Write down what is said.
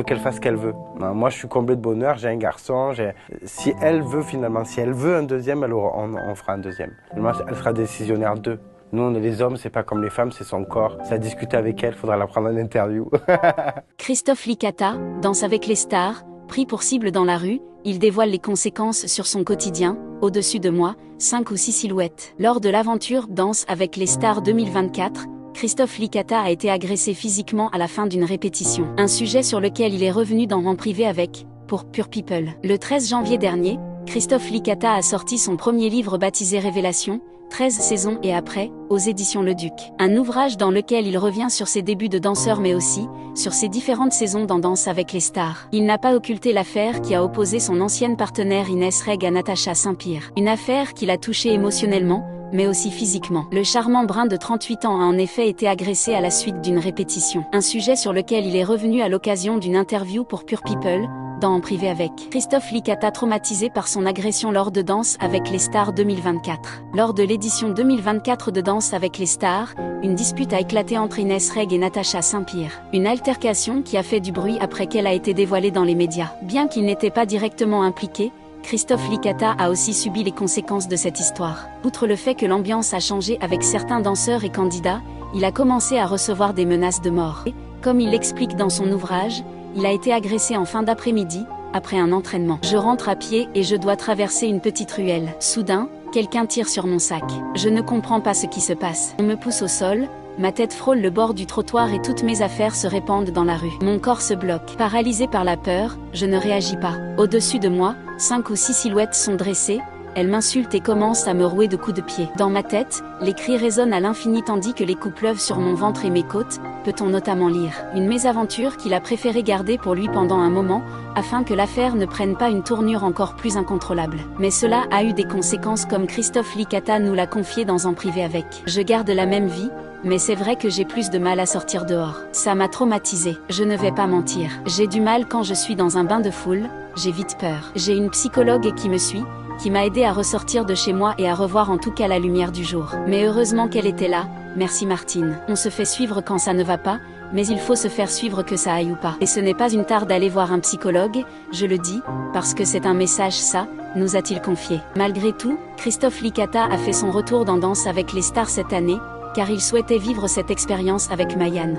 faut qu'elle fasse ce qu'elle veut. Moi, je suis comblé de bonheur, j'ai un garçon. Si elle veut finalement, si elle veut un deuxième, on fera un deuxième. Elle sera décisionnaire d'eux. Nous, on est les hommes, c'est pas comme les femmes, c'est son corps. Ça a discuté avec elle, faudra la prendre en interview. Christophe Licata, Danse avec les stars, pris pour cible dans la rue, il dévoile les conséquences sur son quotidien. Au-dessus de moi, 5 ou 6 silhouettes. Lors de l'aventure Danse avec les stars 2024, Christophe Licata a été agressé physiquement à la fin d'une répétition. Un sujet sur lequel il est revenu en privé avec, pour Pure People. Le 13 janvier dernier, Christophe Licata a sorti son premier livre baptisé Révélation, 13 saisons et après, aux éditions Le Duc. Un ouvrage dans lequel il revient sur ses débuts de danseur mais aussi, sur ses différentes saisons dans Danse avec les stars. Il n'a pas occulté l'affaire qui a opposé son ancienne partenaire Inès Reg à Natacha Saint-Pierre. Une affaire qui l'a touché émotionnellement, mais aussi physiquement. Le charmant brun de 38 ans a en effet été agressé à la suite d'une répétition. Un sujet sur lequel il est revenu à l'occasion d'une interview pour Pure People, en privé avec Christophe Licata, traumatisé par son agression lors de Danse avec les stars 2024. Lors de l'édition 2024 de Danse avec les stars, une dispute a éclaté entre Inès Reg et Natacha Saint-Pierre. Une altercation qui a fait du bruit après qu'elle a été dévoilée dans les médias. Bien qu'il n'était pas directement impliqué, Christophe Licata a aussi subi les conséquences de cette histoire. Outre le fait que l'ambiance a changé avec certains danseurs et candidats, il a commencé à recevoir des menaces de mort. Et, comme il l'explique dans son ouvrage, il a été agressé en fin d'après-midi, après un entraînement. Je rentre à pied et je dois traverser une petite ruelle. Soudain, quelqu'un tire sur mon sac. Je ne comprends pas ce qui se passe. On me pousse au sol, ma tête frôle le bord du trottoir et toutes mes affaires se répandent dans la rue. Mon corps se bloque. Paralysé par la peur, je ne réagis pas. Au-dessus de moi, 5 ou 6 silhouettes sont dressées. Elle m'insulte et commence à me rouer de coups de pied. Dans ma tête, les cris résonnent à l'infini tandis que les coups pleuvent sur mon ventre et mes côtes, peut-on notamment lire. Une mésaventure qu'il a préféré garder pour lui pendant un moment, afin que l'affaire ne prenne pas une tournure encore plus incontrôlable. Mais cela a eu des conséquences comme Christophe Licata nous l'a confié dans En privé avec. Je garde la même vie, mais c'est vrai que j'ai plus de mal à sortir dehors. Ça m'a traumatisé, je ne vais pas mentir. J'ai du mal quand je suis dans un bain de foule, j'ai vite peur. J'ai une psychologue qui me suit, qui m'a aidé à ressortir de chez moi et à revoir en tout cas la lumière du jour. Mais heureusement qu'elle était là, merci Martine. On se fait suivre quand ça ne va pas, mais il faut se faire suivre que ça aille ou pas. Et ce n'est pas une tare d'aller voir un psychologue, je le dis, parce que c'est un message ça, nous a-t-il confié. Malgré tout, Christophe Licata a fait son retour dans Danse avec les stars cette année, car il souhaitait vivre cette expérience avec Mayan.